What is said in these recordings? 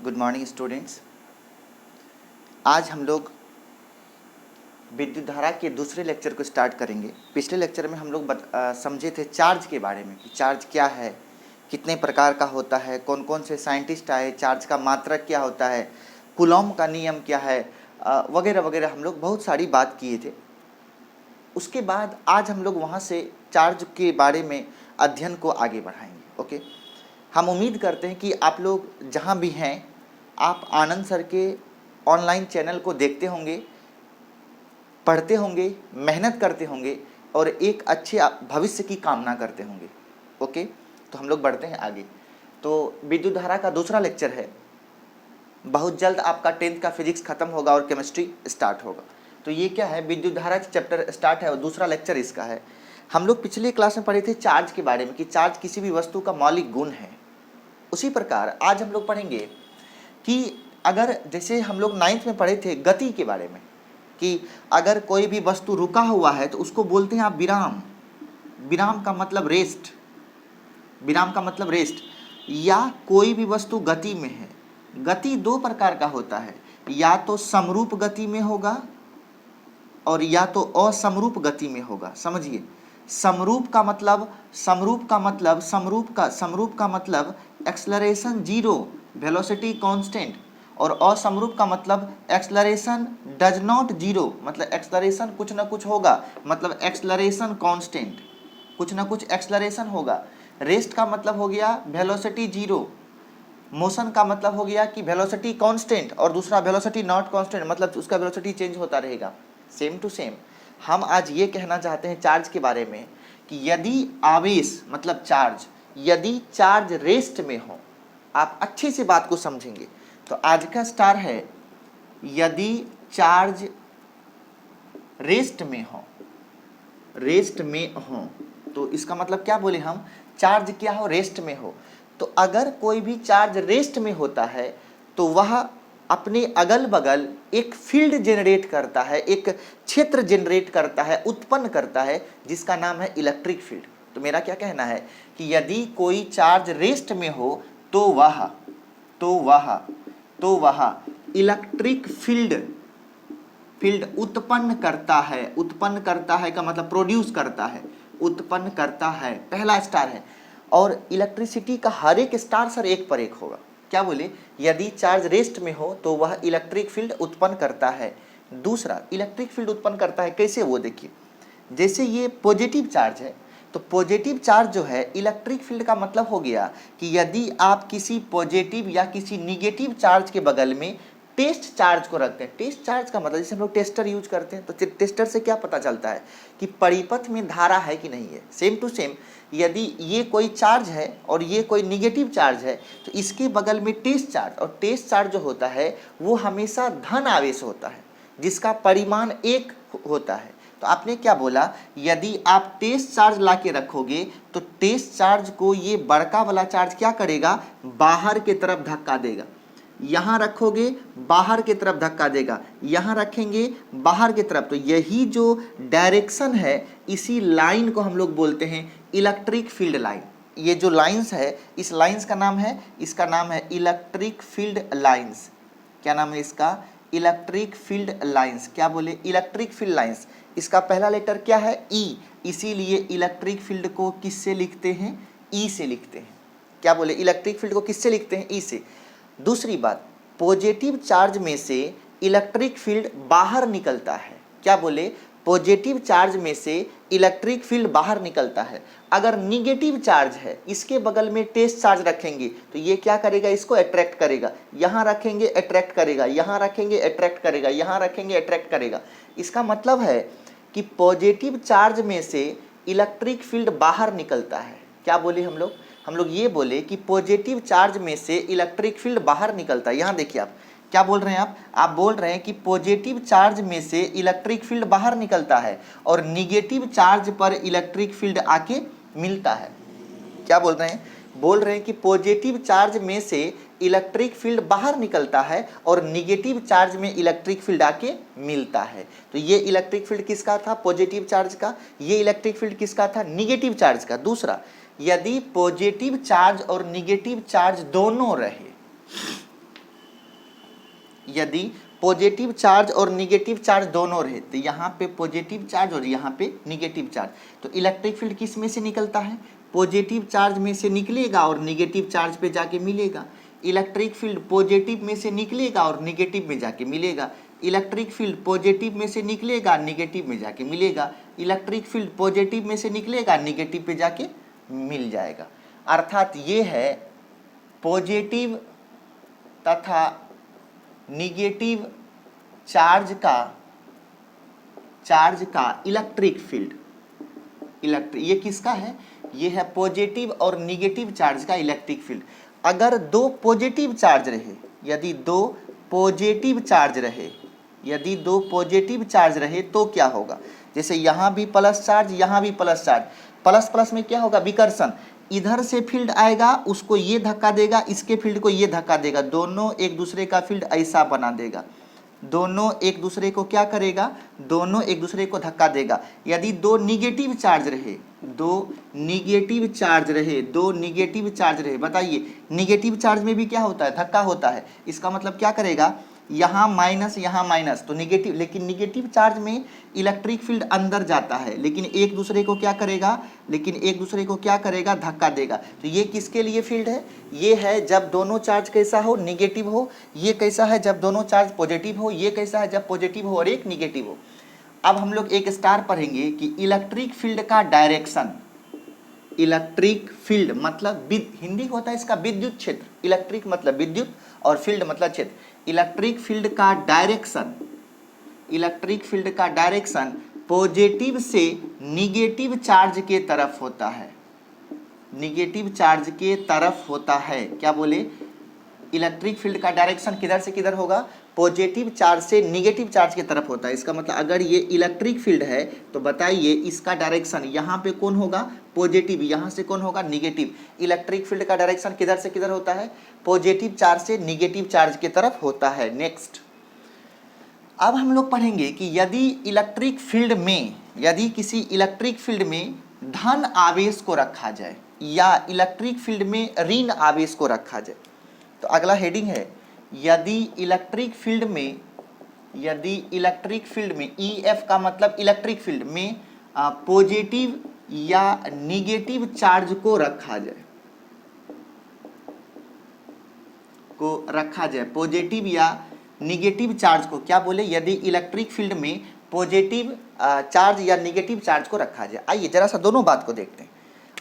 Good morning students. आज हम लोग विद्युत धारा के दूसरे लेक्चर को स्टार्ट करेंगे। पिछले लेक्चर में हम लोग समझे थे चार्ज के बारे में कि चार्ज क्या है, कितने प्रकार का होता है, कौन कौन से साइंटिस्ट आए, चार्ज का मात्रक क्या होता है, कूलॉम का नियम क्या है, वगैरह वगैरह हम लोग बहुत सारी बात किए थे। उसके बाद आज हम लोग वहाँ से चार्ज के बारे में अध्ययन को आगे बढ़ाएंगे। ओके, हम उम्मीद करते हैं कि आप लोग जहाँ भी हैं आप आनंद सर के ऑनलाइन चैनल को देखते होंगे, पढ़ते होंगे, मेहनत करते होंगे और एक अच्छे भविष्य की कामना करते होंगे। ओके, तो हम लोग बढ़ते हैं आगे। तो विद्युत धारा का दूसरा लेक्चर है। बहुत जल्द आपका 10th का फिजिक्स खत्म होगा और केमिस्ट्री स्टार्ट होगा। तो ये क्या है, विद्युत धारा चैप्टर स्टार्ट है और दूसरा लेक्चर इसका है। हम लोग पिछले क्लास में पढ़े थे चार्ज के बारे में कि चार्ज किसी भी वस्तु का मौलिक गुण है। उसी प्रकार आज हम लोग पढ़ेंगे कि अगर जैसे हम लोग 9th में पढ़े थे गति के बारे में कि अगर कोई भी वस्तु रुका हुआ है तो उसको बोलते हैं आप विराम। विराम का मतलब रेस्ट, विराम का मतलब रेस्ट। या कोई भी वस्तु गति में है। गति दो प्रकार का होता है, या तो समरूप गति में होगा और या तो असमरूप गति में होगा। समझिए, समरूप का मतलब एक्सेलरेशन जीरो, वेलोसिटी कांस्टेंट, और असमरूप का मतलब एक्सेलरेशन डज नॉट जीरो, मतलब एक्सेलरेशन कुछ ना कुछ होगा, मतलब एक्सेलरेशन कांस्टेंट, कुछ ना कुछ एक्सेलरेशन होगा। रेस्ट का मतलब हो गया वेलोसिटी जीरो, मोशन का मतलब हो गया कि वेलोसिटी कांस्टेंट, और दूसरा वेलोसिटी नॉट कांस्टेंट, मतलब उसका वेलोसिटी चेंज होता रहेगा। सेम टू सेम हम आज ये कहना चाहते हैं चार्ज के बारे में कि यदि आवेश मतलब चार्ज, यदि चार्ज रेस्ट में हो, आप अच्छे से बात को समझेंगे तो आज का स्टार है यदि चार्ज रेस्ट में हो, रेस्ट में हो तो इसका मतलब क्या बोले हम, चार्ज क्या हो, रेस्ट में हो। तो अगर कोई भी चार्ज रेस्ट में होता है तो वह अपने अगल बगल एक फील्ड जनरेट करता है, एक क्षेत्र जनरेट करता है, उत्पन्न करता है, जिसका नाम है इलेक्ट्रिक फील्ड। तो मेरा क्या कहना है कि यदि कोई चार्ज रेस्ट में हो तो वह इलेक्ट्रिक फील्ड उत्पन्न करता है का मतलब प्रोड्यूस करता है, उत्पन्न करता है, पहला स्टार है। और इलेक्ट्रिसिटी का हर एक स्टार सर एक पर एक होगा। क्या बोले, यदि चार्ज रेस्ट में हो तो वह इलेक्ट्रिक फील्ड उत्पन्न करता है। दूसरा इलेक्ट्रिक फील्ड उत्पन्न करता है कैसे, वो देखिए। जैसे ये पॉजिटिव चार्ज है तो पॉजिटिव चार्ज जो है, इलेक्ट्रिक फील्ड का मतलब हो गया कि यदि आप किसी पॉजिटिव या किसी निगेटिव चार्ज के बगल में टेस्ट चार्ज को रखते हैं। टेस्ट चार्ज का मतलब जैसे हम लोग टेस्टर यूज करते हैं, तो टेस्टर से क्या पता चलता है कि परिपथ में धारा है कि नहीं है। सेम टू सेम यदि ये कोई चार्ज है और ये कोई निगेटिव चार्ज है तो इसके बगल में टेस्ट चार्ज, और टेस्ट चार्ज जो होता है वो हमेशा धन आवेश होता है जिसका परिमाण एक होता है। तो आपने क्या बोला, यदि आप टेस्ट चार्ज ला के रखोगे तो टेस्ट चार्ज को ये बड़का वाला चार्ज क्या करेगा, बाहर की तरफ धक्का देगा। यहाँ रखोगे बाहर की तरफ धक्का देगा, यहाँ रखेंगे बाहर की तरफ। तो यही जो डायरेक्शन है, इसी लाइन को हम लोग बोलते हैं इलेक्ट्रिक फील्ड लाइन। ये जो लाइंस है, इस लाइंस का नाम है, इसका नाम है इलेक्ट्रिक फील्ड लाइंस। क्या नाम है इसका, इलेक्ट्रिक फील्ड लाइंस। क्या बोले, इलेक्ट्रिक फील्ड लाइंस। इसका पहला लेटर क्या है, ई, इसीलिए इलेक्ट्रिक फील्ड को किससे लिखते हैं, ई से लिखते हैं। क्या बोले, इलेक्ट्रिक फील्ड को किससे लिखते हैं, ई से। दूसरी बात, पॉजिटिव चार्ज में से इलेक्ट्रिक फील्ड बाहर निकलता है। क्या बोले, पॉजिटिव चार्ज में से इलेक्ट्रिक फील्ड बाहर निकलता है। अगर निगेटिव चार्ज है, इसके बगल में टेस्ट चार्ज रखेंगे तो ये क्या करेगा, इसको अट्रैक्ट करेगा। यहाँ रखेंगे अट्रैक्ट करेगा, यहाँ रखेंगे अट्रैक्ट करेगा, यहाँ रखेंगे अट्रैक्ट करेगा। इसका मतलब है कि पॉजिटिव चार्ज में से इलेक्ट्रिक फील्ड बाहर निकलता है। क्या बोले हम लोग ये बोले कि पॉजिटिव चार्ज में से इलेक्ट्रिक फील्ड बाहर निकलता है। यहाँ देखिए आप क्या बोल रहे हैं, आप बोल रहे हैं कि पॉजिटिव चार्ज में से इलेक्ट्रिक फील्ड बाहर निकलता है और निगेटिव चार्ज पर इलेक्ट्रिक फील्ड आके मिलता है। क्या बोल रहे हैं, बोल रहे हैं कि पॉजिटिव चार्ज में से इलेक्ट्रिक फील्ड बाहर निकलता है और निगेटिव चार्ज में इलेक्ट्रिक फील्ड आके मिलता है। तो ये इलेक्ट्रिक फील्ड किसका था, पॉजिटिव चार्ज का। ये इलेक्ट्रिक फील्ड किसका था, निगेटिव चार्ज का। दूसरा, यदि पॉजिटिव चार्ज और निगेटिव चार्ज दोनों रहे, यदि पॉजिटिव चार्ज और निगेटिव चार्ज दोनों रहे, तो यहाँ पे पॉजिटिव चार्ज और यहाँ पे निगेटिव चार्ज, तो इलेक्ट्रिक फील्ड किस में से निकलता है? पॉजिटिव चार्ज में से निकलेगा और निगेटिव चार्ज पे जाके मिलेगा। इलेक्ट्रिक फील्ड पॉजिटिव में से निकलेगा और निगेटिव में जाके मिलेगा। इलेक्ट्रिक फील्ड पॉजिटिव में से निकलेगा, निगेटिव में जाके मिलेगा। इलेक्ट्रिक फील्ड पॉजिटिव में से निकलेगा, निगेटिव पे जाके मिल जाएगा। अर्थात ये है पॉजिटिव तथा निगेटिव चार्ज का इलेक्ट्रिक फील्ड। ये किसका है? ये है पॉजिटिव और निगेटिव चार्ज का इलेक्ट्रिक फील्ड। अगर दो पॉजिटिव चार्ज रहे, यदि दो पॉजिटिव चार्ज रहे तो क्या होगा? जैसे यहाँ भी प्लस चार्ज, यहाँ भी प्लस चार्ज, प्लस प्लस में क्या होगा? विकर्षण। इधर से फील्ड आएगा, उसको ये धक्का देगा, इसके फील्ड को ये धक्का देगा, दोनों एक दूसरे का फील्ड ऐसा बना देगा। दोनों एक दूसरे को क्या करेगा? दोनों एक दूसरे को धक्का देगा। यदि दो निगेटिव चार्ज रहे, बताइए निगेटिव चार्ज में भी क्या होता है? धक्का होता है। इसका मतलब क्या करेगा? यहाँ माइनस तो निगेटिव, लेकिन निगेटिव चार्ज में इलेक्ट्रिक फील्ड अंदर जाता है, लेकिन एक दूसरे को क्या करेगा? धक्का देगा। तो ये किसके लिए फील्ड है? ये है जब दोनों चार्ज कैसा हो? निगेटिव हो। ये कैसा है? जब दोनों चार्ज पॉजिटिव हो। ये कैसा है? जब पॉजिटिव हो और एक निगेटिव हो। अब हम लोग एक स्टार पढ़ेंगे कि इलेक्ट्रिक फील्ड का डायरेक्शन। इलेक्ट्रिक फील्ड मतलब हिंदी होता है इसका विद्युत क्षेत्र। इलेक्ट्रिक मतलब विद्युत और फील्ड मतलब क्षेत्र। इलेक्ट्रिक फील्ड का डायरेक्शन पॉजिटिव से निगेटिव चार्ज के तरफ होता है। निगेटिव चार्ज के तरफ होता है। क्या बोले? इलेक्ट्रिक फील्ड का डायरेक्शन किधर से किधर होगा? पॉजिटिव चार्ज से निगेटिव चार्ज की तरफ होता है। इसका मतलब अगर ये इलेक्ट्रिक फील्ड है तो बताइए इसका डायरेक्शन यहाँ पे कौन होगा? पॉजिटिव। यहाँ से कौन होगा? निगेटिव। इलेक्ट्रिक फील्ड का डायरेक्शन किधर से किधर होता है? पॉजिटिव चार्ज से निगेटिव चार्ज की तरफ होता है। नेक्स्ट, अब हम लोग पढ़ेंगे कि यदि किसी इलेक्ट्रिक फील्ड में धन आवेश को रखा जाए या इलेक्ट्रिक फील्ड में ऋण आवेश को रखा जाए, तो अगला हेडिंग है यदि इलेक्ट्रिक फील्ड में EF का मतलब इलेक्ट्रिक फील्ड में पॉजिटिव या निगेटिव चार्ज को रखा जाए, पॉजिटिव या निगेटिव चार्ज को क्या बोले? यदि इलेक्ट्रिक फील्ड में पॉजिटिव चार्ज या निगेटिव चार्ज को रखा जाए। आइए जरा सा दोनों बात को देखते हैं।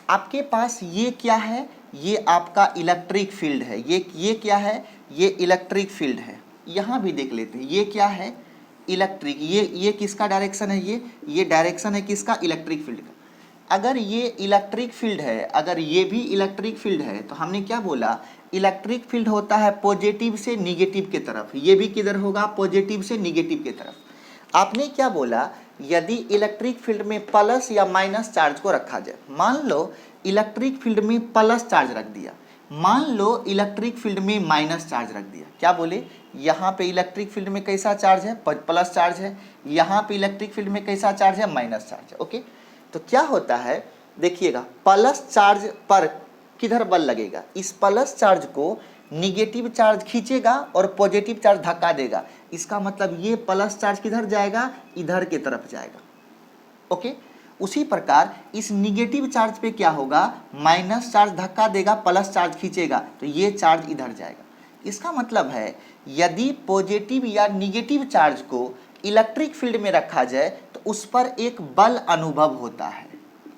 आपके पास ये क्या है? ये आपका इलेक्ट्रिक फील्ड है। ये क्या है? ये इलेक्ट्रिक फील्ड है। यहाँ भी देख लेते हैं, ये क्या है? इलेक्ट्रिक। ये किसका डायरेक्शन है? ये डायरेक्शन है किसका? इलेक्ट्रिक फील्ड का। अगर ये इलेक्ट्रिक फील्ड है, अगर ये भी इलेक्ट्रिक फील्ड है, तो हमने क्या बोला? इलेक्ट्रिक फील्ड होता है पॉजिटिव से निगेटिव की तरफ। ये भी किधर होगा? पॉजिटिव से निगेटिव की तरफ। आपने क्या बोला? यदि इलेक्ट्रिक फील्ड में प्लस या माइनस चार्ज को रखा जाए। मान लो इलेक्ट्रिक फील्ड में प्लस चार्ज रख दिया, मान लो इलेक्ट्रिक फील्ड में माइनस चार्ज रख दिया। क्या बोले? यहाँ पे इलेक्ट्रिक फील्ड में कैसा चार्ज है? प्लस चार्ज है। यहाँ पे इलेक्ट्रिक फील्ड में कैसा चार्ज है? माइनस चार्ज है। ओके, तो क्या होता है देखिएगा, प्लस चार्ज पर किधर बल लगेगा? इस प्लस चार्ज को निगेटिव चार्ज खींचेगा और पॉजिटिव चार्ज धक्का देगा। इसका मतलब ये प्लस चार्ज किधर जाएगा? इधर की तरफ जाएगा। ओके, उसी प्रकार इस निगेटिव चार्ज पे क्या होगा? माइनस चार्ज धक्का देगा, प्लस चार्ज खींचेगा, तो ये चार्ज इधर जाएगा। इसका मतलब है यदि पॉजिटिव या निगेटिव चार्ज को इलेक्ट्रिक फील्ड में रखा जाए तो उस पर एक बल अनुभव होता है।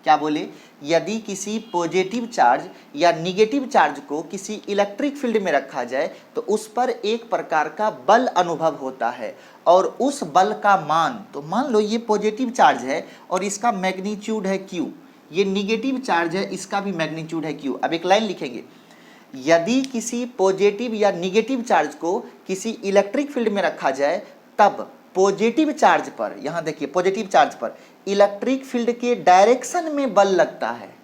क्या बोले? यदि किसी पॉजिटिव चार्ज या निगेटिव चार्ज को किसी इलेक्ट्रिक फील्ड में रखा जाए तो उस पर एक प्रकार का बल अनुभव होता है और उस बल का मान, तो मान लो ये पॉजिटिव चार्ज है और इसका मैग्नीट्यूड है Q, ये निगेटिव चार्ज है, इसका भी मैग्नीट्यूड है Q। अब एक लाइन लिखेंगे, यदि किसी पॉजिटिव या निगेटिव चार्ज को किसी इलेक्ट्रिक फील्ड में रखा जाए तब पॉजिटिव चार्ज पर, यहाँ देखिए पॉजिटिव चार्ज पर इलेक्ट्रिक फील्ड के डायरेक्शन में बल लगता है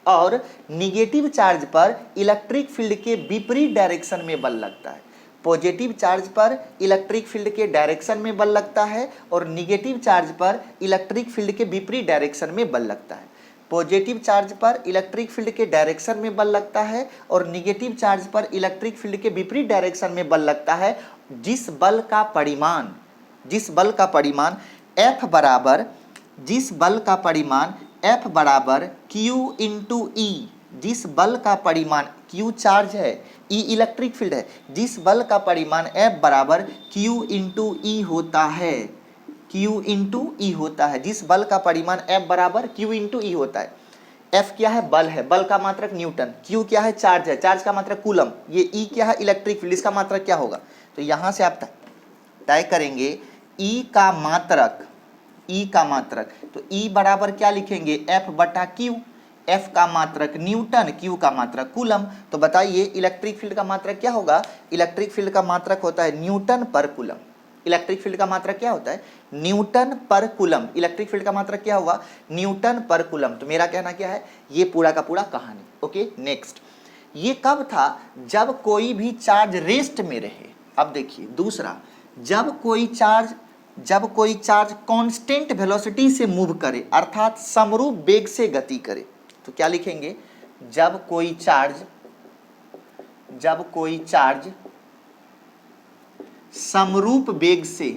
और निगेटिव चार्ज पर इलेक्ट्रिक फील्ड के विपरीत डायरेक्शन में बल लगता है। पॉजिटिव चार्ज पर इलेक्ट्रिक फील्ड के डायरेक्शन में बल लगता है और निगेटिव चार्ज पर इलेक्ट्रिक फील्ड के विपरीत डायरेक्शन में बल लगता है। पॉजिटिव चार्ज पर इलेक्ट्रिक फील्ड के डायरेक्शन में बल लगता है और निगेटिव चार्ज पर इलेक्ट्रिक फील्ड के विपरीत डायरेक्शन में बल लगता है जिस बल का परिमाण F बराबर Q इंटू ई, जिस बल का परिमाण Q चार्ज है, E इलेक्ट्रिक फील्ड है, जिस बल का परिमाण F बराबर Q इंटू ई होता है, Q इंटू ई होता है, जिस बल का परिमाण F बराबर Q इंटू ई होता है। F क्या है? बल है, बल का मात्रक न्यूटन। Q क्या है? चार्ज है, चार्ज का मात्रक कूलम। ये E क्या है? इलेक्ट्रिक फील्ड, इसका मात्रक क्या होगा? तो यहां से आप तय करेंगे E का मात्रक, तो E बराबर क्या लिखेंगे? F बटा Q। F का मात्रक न्यूटन, Q का मात्रक कूलम। तो बताइए इलेक्ट्रिक फील्ड का मात्रक क्या होगा? इलेक्ट्रिक फील्ड का मात्रक होता है न्यूटन पर कूलम। इलेक्ट्रिक फील्ड का मात्रक क्या होता है? न्यूटन पर कूलम। इलेक्ट्रिक फील्ड का मात्रक क्या हुआ? न्यूटन पर कूलम। तो मेरा कहना क्या है? ये पूरा का पूरा कहानी। Okay, next. ये कब था? जब कोई भी चार्ज रेस्ट में रहे। अब देखिए दूसरा, जब कोई चार्ज कांस्टेंट वेलोसिटी से मूव करे, अर्थात समरूप वेग से गति करे। तो क्या लिखेंगे? जब कोई चार्ज समरूप वेग से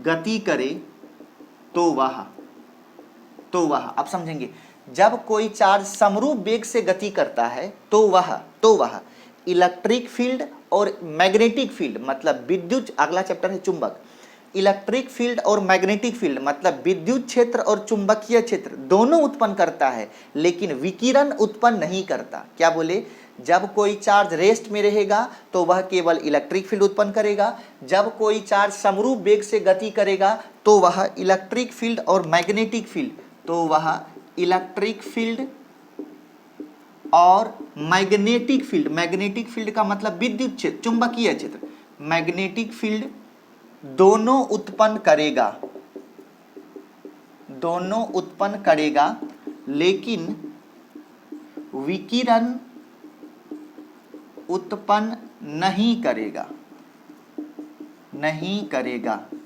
गति करे तो वह आप समझेंगे, जब कोई चार्ज समरूप वेग से गति करता है तो वह इलेक्ट्रिक फील्ड और मैग्नेटिक फील्ड, मतलब विद्युत, अगला चैप्टर है चुंबक। इलेक्ट्रिक फील्ड और मैग्नेटिक फील्ड मतलब विद्युत क्षेत्र और चुंबकीय क्षेत्र दोनों उत्पन्न करता है, लेकिन विकिरण उत्पन्न नहीं करता। क्या बोले? जब कोई चार्ज रेस्ट में रहेगा तो वह केवल इलेक्ट्रिक फील्ड उत्पन्न करेगा, जब कोई चार्ज समरूप वेग से गति करेगा तो वह इलेक्ट्रिक फील्ड और मैग्नेटिक फील्ड, तो वह इलेक्ट्रिक फील्ड और मैग्नेटिक फील्ड का मतलब विद्युत क्षेत्र, चुंबकीय क्षेत्र, मैग्नेटिक फील्ड दोनों उत्पन्न करेगा, लेकिन विकिरण उत्पन्न नहीं करेगा।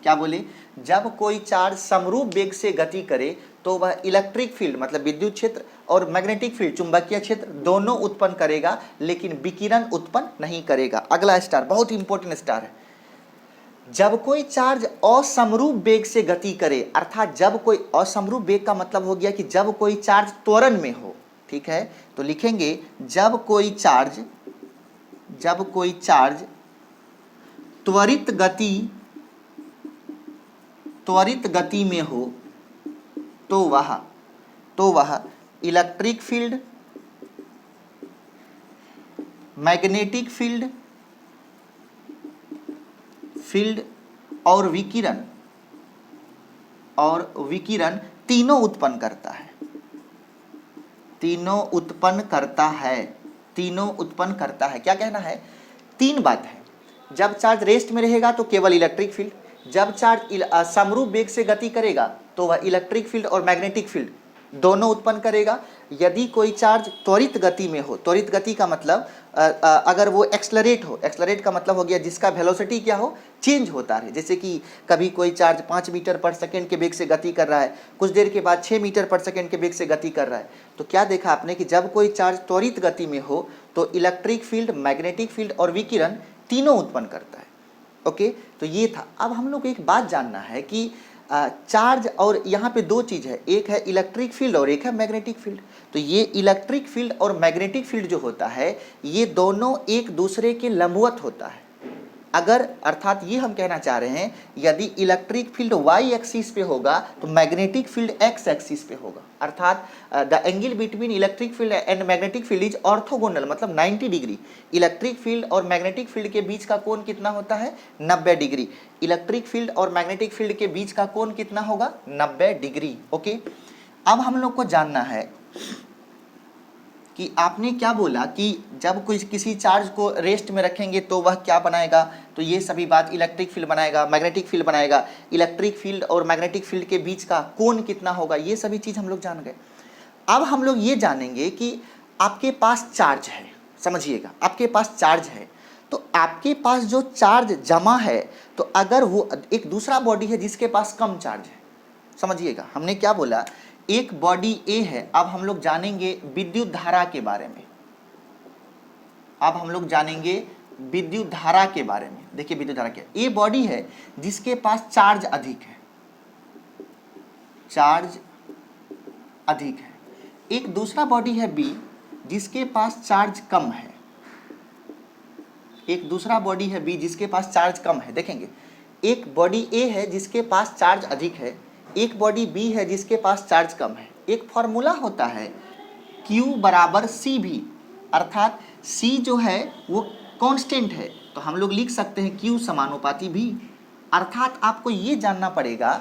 क्या बोले? जब कोई चार्ज समरूप वेग से गति करे तो वह इलेक्ट्रिक फील्ड मतलब विद्युत क्षेत्र और मैग्नेटिक फील्ड चुंबकीय क्षेत्र दोनों उत्पन्न करेगा, लेकिन विकिरण उत्पन्न नहीं करेगा। अगला स्टार बहुत इंपॉर्टेंट स्टार है। जब कोई चार्ज असमरूप वेग से गति करे, अर्थात जब कोई असमरूप वेग का मतलब हो गया कि जब कोई चार्ज त्वरण में हो, ठीक है? तो लिखेंगे जब कोई चार्ज त्वरित गति में हो तो वह इलेक्ट्रिक फील्ड, मैग्नेटिक फील्ड और विकिरण तीनों उत्पन्न करता है। क्या कहना है? तीन बात है। जब चार्ज रेस्ट में रहेगा तो केवल इलेक्ट्रिक फील्ड, जब चार्ज समरूप वेग से गति करेगा तो वह इलेक्ट्रिक फील्ड और मैग्नेटिक फील्ड दोनों उत्पन्न करेगा। यदि कोई चार्ज त्वरित गति में हो, त्वरित गति का मतलब अगर वो एक्सलरेट का मतलब हो गया जिसका वेलोसिटी क्या हो? चेंज होता रहे। जैसे कि कभी कोई चार्ज 5 मीटर पर सेकेंड के वेग से गति कर रहा है, कुछ देर के बाद 6 मीटर पर सेकेंड के वेग से गति कर रहा है, तो क्या देखा आपने कि जब कोई चार्ज त्वरित गति में हो तो इलेक्ट्रिक फील्ड, मैग्नेटिक फील्ड और विकिरण तीनों उत्पन्न करता है। ओके, तो ये था। अब हम लोग को एक बात जानना है कि चार्ज और यहाँ पे दो चीज़ है, एक है इलेक्ट्रिक फील्ड और एक है मैग्नेटिक फील्ड। तो ये इलेक्ट्रिक फील्ड और मैग्नेटिक फील्ड जो होता है ये दोनों एक दूसरे के लंबवत होता है। अगर अर्थात ये हम कहना चाह रहे हैं यदि इलेक्ट्रिक फील्ड y एक्सिस पे होगा तो मैग्नेटिक फील्ड x एक्सिस पे होगा, अर्थात the angle between electric field and magnetic field is orthogonal, मतलब 90 डिग्री। इलेक्ट्रिक फील्ड और मैग्नेटिक फील्ड के बीच का कोण कितना होता है? 90 डिग्री। इलेक्ट्रिक फील्ड और मैग्नेटिक फील्ड के बीच का कोण कितना होगा? 90 डिग्री। ओके, अब हम लोग को जानना है कि आपने क्या बोला कि जब कोई किसी चार्ज को रेस्ट में रखेंगे तो वह क्या बनाएगा? तो ये सभी बात इलेक्ट्रिक फील्ड बनाएगा, मैग्नेटिक फील्ड बनाएगा, इलेक्ट्रिक फील्ड और मैग्नेटिक फील्ड के बीच का कोण कितना होगा, ये सभी चीज़ हम लोग जान गए। अब हम लोग ये जानेंगे कि आपके पास चार्ज है, समझिएगा, आपके पास चार्ज है, तो आपके पास जो चार्ज जमा है, तो अगर वो एक दूसरा बॉडी है जिसके पास कम चार्ज है, समझिएगा, हमने क्या बोला, एक बॉडी ए है। अब हम लोग जानेंगे विद्युत धारा के बारे में। अब हम लोग जानेंगे विद्युत धारा के बारे में। देखिए विद्युत धारा क्या, ये बॉडी है जिसके पास चार्ज अधिक है, चार्ज अधिक है। एक दूसरा बॉडी है बी जिसके पास चार्ज कम है, एक दूसरा बॉडी है बी जिसके पास चार्ज कम है। देखेंगे एक बॉडी ए है जिसके पास चार्ज अधिक है, एक बॉडी बी है जिसके पास चार्ज कम है। एक फॉर्मूला होता है Q बराबर सी भी, अर्थात C जो है वो कांस्टेंट है, तो हम लोग लिख सकते हैं Q समानुपाती भी। अर्थात आपको ये जानना पड़ेगा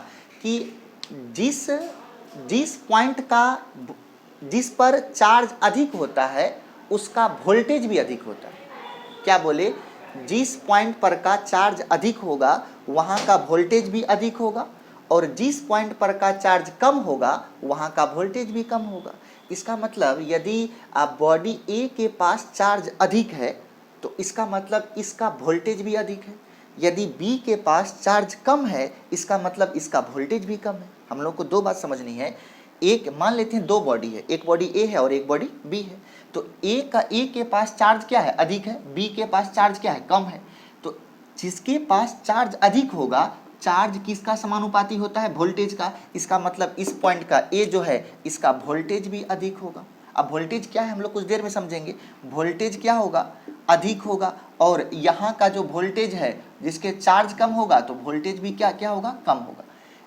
कि जिस पॉइंट का, जिस पर चार्ज अधिक होता है उसका वोल्टेज भी अधिक होता है। क्या बोले, जिस पॉइंट पर का चार्ज अधिक होगा वहाँ का वोल्टेज भी अधिक होगा, और जिस पॉइंट पर का चार्ज कम होगा वहाँ का वोल्टेज भी कम होगा। इसका मतलब यदि बॉडी ए के पास चार्ज अधिक है तो इसका मतलब इसका वोल्टेज भी अधिक है। यदि बी के पास चार्ज कम है इसका मतलब इसका वोल्टेज भी कम है। हम लोग को दो बात समझनी है। एक मान लेते हैं दो बॉडी है, एक बॉडी ए है और एक बॉडी बी है। तो ए के पास चार्ज क्या है, अधिक है, बी के पास चार्ज क्या है, कम है। तो जिसके पास चार्ज अधिक होगा, चार्ज किसका समानुपाती होता है, वोल्टेज का। इसका मतलब इस पॉइंट का ए जो है इसका वोल्टेज भी अधिक होगा। अब वोल्टेज क्या है हम लोग कुछ देर में समझेंगे। वोल्टेज क्या होगा, अधिक होगा, और यहाँ का जो वोल्टेज है जिसके चार्ज कम होगा तो वोल्टेज भी क्या क्या होगा, कम होगा।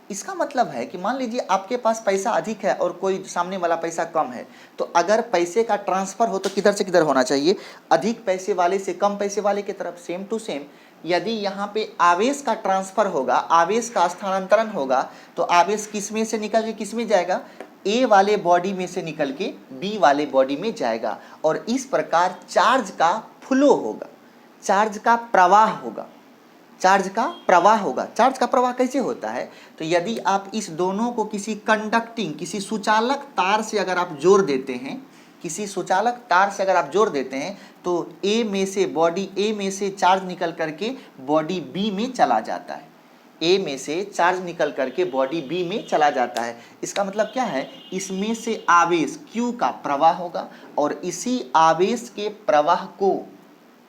इसका मतलब है कि मान लीजिए आपके पास पैसा अधिक है और कोई सामने वाला पैसा कम है, तो अगर पैसे का ट्रांसफर हो तो किधर से किधर होना चाहिए, अधिक पैसे वाले से कम पैसे वाले की तरफ। सेम टू सेम यदि यहाँ पे आवेश का ट्रांसफर होगा, आवेश का स्थानांतरण होगा, तो आवेश किस में से निकल के किस में जाएगा, ए वाले बॉडी में से निकल के बी वाले बॉडी में जाएगा। और इस प्रकार चार्ज का फ्लो होगा, चार्ज का प्रवाह होगा, चार्ज का प्रवाह होगा। चार्ज का प्रवाह कैसे होता है, तो यदि आप इस दोनों को किसी कंडक्टिंग, किसी सुचालक तार से अगर आप जोड़ देते हैं, किसी सुचालक तार से अगर आप जोड़ देते हैं तो ए में से, बॉडी ए में से चार्ज निकल करके बॉडी बी में चला जाता है। ए में से चार्ज निकल करके बॉडी बी में चला जाता है। इसका मतलब क्या है, इसमें से आवेश Q का प्रवाह होगा, और इसी आवेश के प्रवाह को,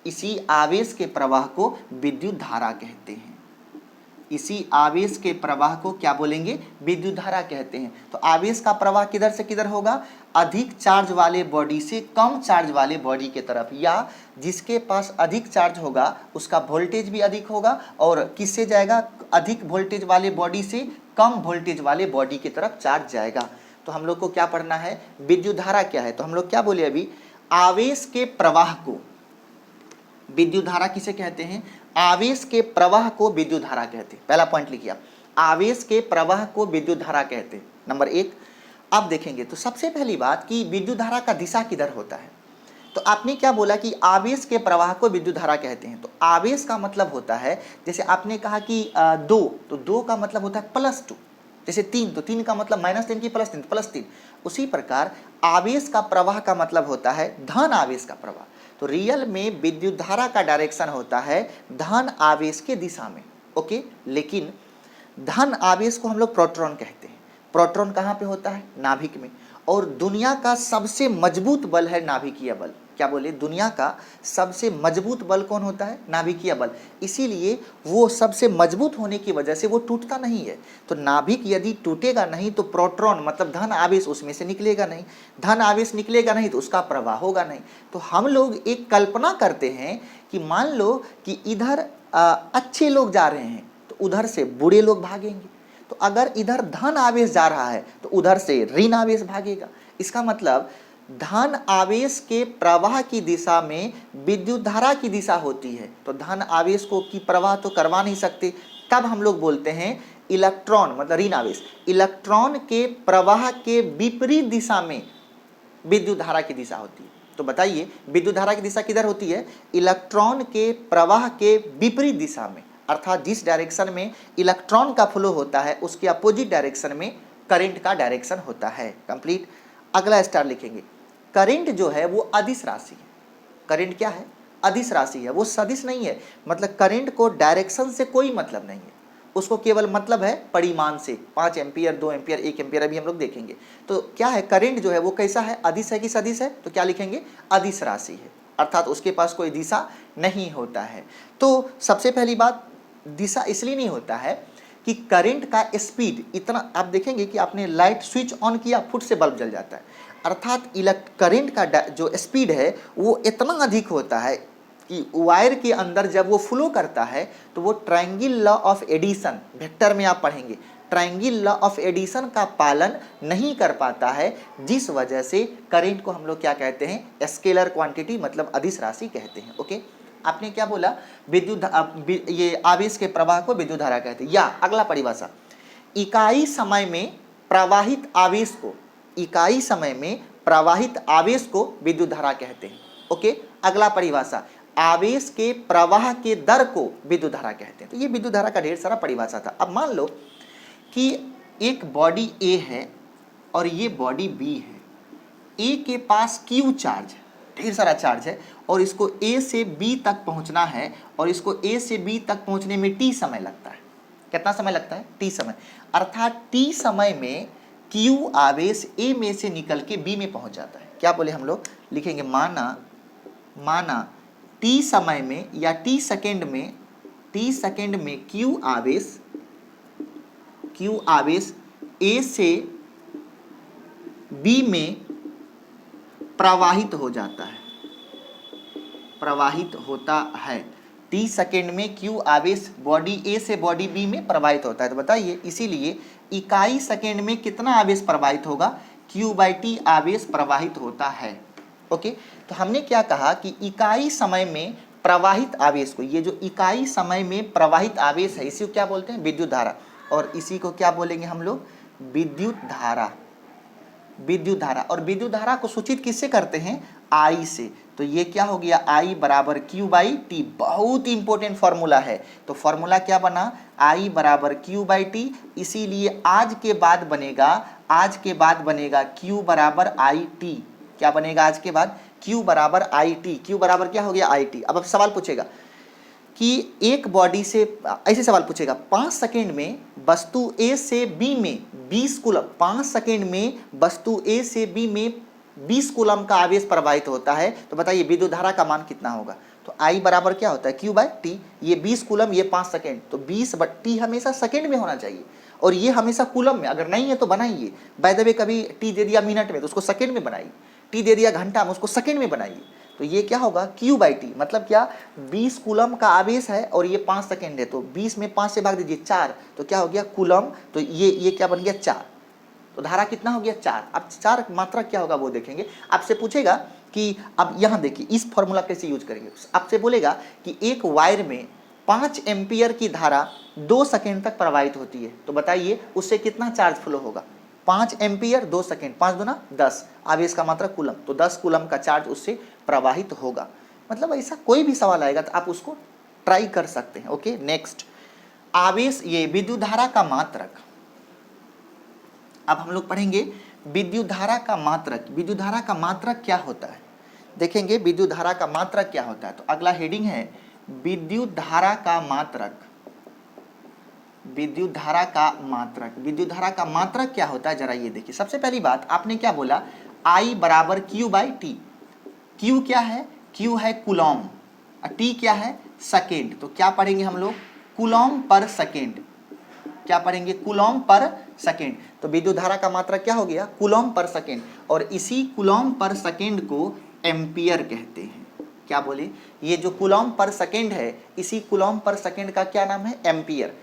इसी आवेश के प्रवाह को विद्युत धारा कहते हैं। इसी आवेश के प्रवाह को क्या बोलेंगे, विद्युत धारा कहते हैं। तो आवेश का प्रवाह किधर से किधर होगा, अधिक चार्ज वाले बॉडी से कम चार्ज वाले बॉडी की तरफ, या जिसके पास अधिक चार्ज होगा उसका वोल्टेज भी अधिक होगा, और किससे जाएगा, अधिक वोल्टेज वाले बॉडी से कम वोल्टेज वाले बॉडी की तरफ चार्ज जाएगा। तो हम लोग को क्या पढ़ना है, विद्युत धारा क्या है। तो हम लोग क्या बोले अभी, आवेश के प्रवाह को विद्युत धारा किसे कहते हैं, आवेश के प्रवाह को विद्युत धारा कहते हैं। पहला पॉइंट लिखिए आप, आवेश के प्रवाह को विद्युत धारा कहते हैं, नंबर एक। अब देखेंगे तो सबसे पहली बात कि विद्युत धारा का दिशा किधर होता है। तो आपने क्या बोला कि आवेश के प्रवाह को विद्युत धारा कहते हैं। तो आवेश का मतलब होता है, जैसे आपने कहा कि 2, तो 2 का मतलब होता है +2। जैसे 3, तो 3 का मतलब -3 की +3, +3। उसी प्रकार आवेश का प्रवाह का मतलब होता है धन आवेश का प्रवाह। तो रियल में विद्युत धारा का डायरेक्शन होता है धन आवेश के दिशा में, ओके। लेकिन धन आवेश को हम लोग प्रोटॉन कहते हैं। प्रोटॉन कहाँ पे होता है, नाभिक में। और दुनिया का सबसे मजबूत बल है नाभिकीय बल। क्या बोले, दुनिया का सबसे मजबूत बल कौन होता है, नाभिकीय बल। इसीलिए वो सबसे मजबूत होने की वजह से वो टूटता नहीं है। तो नाभिक यदि टूटेगा नहीं तो प्रोटॉन मतलब धन आवेश उसमें से निकलेगा नहीं, धन आवेश निकलेगा नहीं तो उसका प्रवाह होगा नहीं। तो हम लोग एक कल्पना करते हैं कि मान लो कि इधर अच्छे लोग जा रहे हैं तो उधर से बुरे लोग भागेंगे, तो अगर इधर धन आवेश जा रहा है तो उधर से ऋण आवेश भागेगा। इसका मतलब धन आवेश के प्रवाह की दिशा में विद्युत धारा की दिशा होती है। तो धन आवेश को की प्रवाह तो करवा नहीं सकते, तब हम लोग बोलते हैं इलेक्ट्रॉन मतलब ऋण आवेश, इलेक्ट्रॉन के प्रवाह के विपरीत दिशा में विद्युत धारा की दिशा होती है। तो बताइए विद्युत धारा की दिशा किधर होती है, इलेक्ट्रॉन के प्रवाह के विपरीत दिशा में। अर्थात जिस डायरेक्शन में इलेक्ट्रॉन का फ्लो होता है उसके अपोजिट डायरेक्शन में करंट का डायरेक्शन होता है। कंप्लीट। अगला स्टार लिखेंगे, करंट जो है वो अदिश राशि है। करंट क्या है, अदिश राशि है, वो सदिश नहीं है। मतलब करंट को डायरेक्शन से कोई मतलब नहीं है, उसको केवल मतलब है परिमाण से। 5 एम्पियर, 2 एम्पियर, 1 एम्पियर अभी हम लोग देखेंगे। तो क्या है, करंट जो है वो कैसा है, अदिश है कि सदिश है। तो क्या लिखेंगे, अदिश राशि है। अर्थात उसके पास कोई दिशा नहीं होता है। तो सबसे पहली बात, दिशा इसलिए नहीं होता है कि करंट का स्पीड इतना, आप देखेंगे कि आपने लाइट स्विच ऑन किया, फुट से बल्ब जल जाता है, अर्थात करंट का जो स्पीड है वो इतना अधिक होता है कि वायर के अंदर जब वो फ्लो करता है तो वो triangle law of addition, vector में आप पढ़ेंगे, ट्रायंगल लॉ ऑफ एडिशन का पालन नहीं कर पाता है, जिस वजह से करंट को हम लोग क्या कहते हैं, स्केलर क्वांटिटी, मतलब अदिश राशि कहते हैं। ओके, आपने क्या बोला, विद्युत ये आवेश के प्रवाह को विद्युत धारा कहते हैं। या अगला परिभाषा, इकाई समय में प्रवाहित आवेश को, इकाई समय में प्रवाहित आवेश को विद्युत धारा कहते हैं। ओके, अगला परिभाषा, आवेश के प्रवाह के दर को विद्युत धारा कहते हैं। तो ये विद्युत धारा का ढेर सारा परिभाषा था। अब मान लो कि एक बॉडी ए है और ये बॉडी बी है, ए के पास क्यू चार्ज, ढेर सारा चार्ज है, और इसको ए से बी तक पहुंचना है, और इसको ए से बी तक पहुंचने में टी समय लगता है। कितना समय लगता है, टी समय, अर्थात टी समय में क्यू आवेश ए में से निकल के बी में पहुंच जाता है। क्या बोले हम लोग, लिखेंगे माना टी समय में या टी सेकेंड में क्यू आवेश ए से बी में प्रवाहित होता है, टी सेकेंड में क्यू आवेश बॉडी ए से बॉडी बी में प्रवाहित होता है। तो बताइए, इसीलिए इकाई सेकेंड में कितना आवेश प्रवाहित होगा, Q/T आवेश प्रवाहित होता है। ओके, तो हमने क्या कहा कि इकाई समय में प्रवाहित आवेश को, ये जो इकाई समय में प्रवाहित आवेश है, इसी को क्या बोलते हैं, विद्युत धारा, और इसी को क्या बोलेंगे हम लोग, विद्युत धारा। और विद्युत धारा को सूचित किससे करते हैं, I से। तो ये क्या हो गया, I बराबर Q/T, बहुत इंपॉर्टेंट फॉर्मूला है। तो फॉर्मूला क्या बना, I बराबर Q/T, इसीलिए आज के बाद बनेगा Q बराबर IT। क्या बनेगा आज के बाद, Q बराबर IT। Q बराबर क्या हो गया, IT। अब सवाल पूछेगा कि एक बॉडी से, ऐसे सवाल पूछेगा, 5 सेकेंड में वस्तु A से B में 20 कूलम, 5 सेकेंड में वस्तु A से B में 20 कूलम का आवेश प्रवाहित होता है, तो बताइए विद्युत धारा का मान कितना होगा। तो I बराबर क्या होता है, Q/T, ये 20 कूलम, ये 5 सेकेंड, तो 20/T हमेशा सेकेंड में होना चाहिए, और ये हमेशा कूलम में, अगर नहीं है तो बनाइए। बाय द वे, कभी T दे दिया मिनट में तो उसको सेकेंड में बनाइए, T दे दिया घंटा में उसको सेकेंड में बनाइए। तो ये क्या होगा, Q/T, मतलब क्या, 20 कूलम का आवेश है और ये 5 सेकेंड है, तो 20 में 5 से भाग दीजिए 4, तो क्या हो गया कूलम, तो ये क्या बन गया 4, तो धारा कितना हो गया 4। अब 4 मात्रा क्या होगा वो देखेंगे। आपसे पूछेगा कि अब यहाँ देखिए इस फॉर्मूला कैसे यूज करेंगे, आपसे बोलेगा कि एक वायर में 5 एम्पियर की धारा 2 सेकेंड तक प्रवाहित होती है, तो बताइए उससे कितना चार्ज फ्लो होगा, 5 एम्पियर 2 सेकेंड, 5 दूना 10, आवेश का मात्रा कूलम, तो 10 कूलम का चार्ज उससे प्रवाहित होगा। मतलब ऐसा कोई भी सवाल आएगा तो आप उसको ट्राई कर सकते हैं। ओके, नेक्स्ट, आवेश, ये विद्युत धारा का मात्रक। अब हम लोग पढ़ेंगे विद्युत धारा का मात्रक। विद्युत धारा का मात्रक क्या होता है, देखेंगे विद्युत धारा का मात्रक क्या होता है। तो अगला हेडिंग है विद्युत धारा का मात्रक। विद्युत धारा का मात्रक, विद्युत धारा का मात्रक क्या होता है, जरा ये देखिए। सबसे पहली बात, आपने क्या बोला, I बराबर Q/T। Q क्या है, Q है कूलम, T क्या है, सेकेंड। तो क्या पढ़ेंगे हम लोग, कूलम पर सेकेंड। क्या पढ़ेंगे, कूलम पर सेकेंड। तो विद्युत धारा का मात्रक क्या हो गया, कूलम पर सेकेंड, और इसी कूलम पर सेकेंड को एम्पियर कहते हैं। क्या बोले, ये जो कूलम पर सेकेंड है, इसी कूलम पर सेकेंड का क्या नाम है, एम्पियर।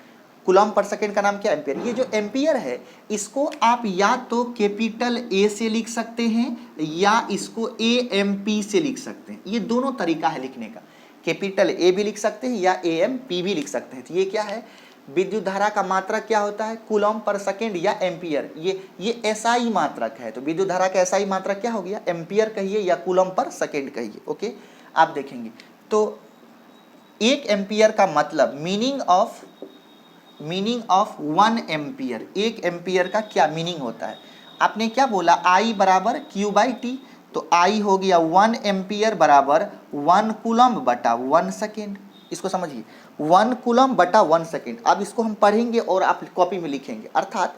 कूलम पर सेकेंड का नाम क्या, एम्पियर। ये जो एम्पियर है, इसको आप या तो कैपिटल A से लिख सकते हैं या इसको AMP से लिख सकते हैं। ये दोनों तरीका है लिखने का, कैपिटल A भी लिख सकते हैं या AMP भी लिख सकते हैं। तो ये क्या है, विद्युत धारा का मात्रक क्या होता है, कूलम पर सेकेंड या एम्पियर। ये SI मात्रक है। तो विद्युत धारा का SI मात्रक क्या हो गया, एम्पियर कहिए या कूलम पर सेकेंड कहिए। ओके, आप देखेंगे तो 1 एम्पियर का मतलब, मीनिंग ऑफ 1 एम्पियर, 1 एम्पियर का क्या मीनिंग होता है। आपने क्या बोला, I बराबर Q/T, तो I हो गया 1 एम्पियर बराबर 1 कूलम बटा 1 सेकेंड। इसको समझिए, 1 कूलम बटा 1 सेकेंड। अब इसको हम पढ़ेंगे और आप कॉपी में लिखेंगे। अर्थात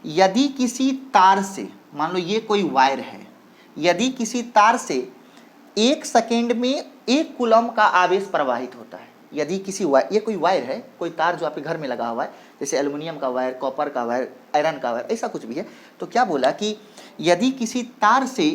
यदि किसी तार से, मान लो ये कोई वायर है, यदि किसी तार से 1 सेकेंड में 1 कूलम का आवेश प्रवाहित होता है। यदि किसी ये कोई वायर है, कोई तार जो आपके घर में लगा हुआ है, जैसे एल्युमिनियम का वायर, कॉपर का वायर, आयरन का वायर, ऐसा कुछ भी है, तो क्या बोला कि यदि किसी तार से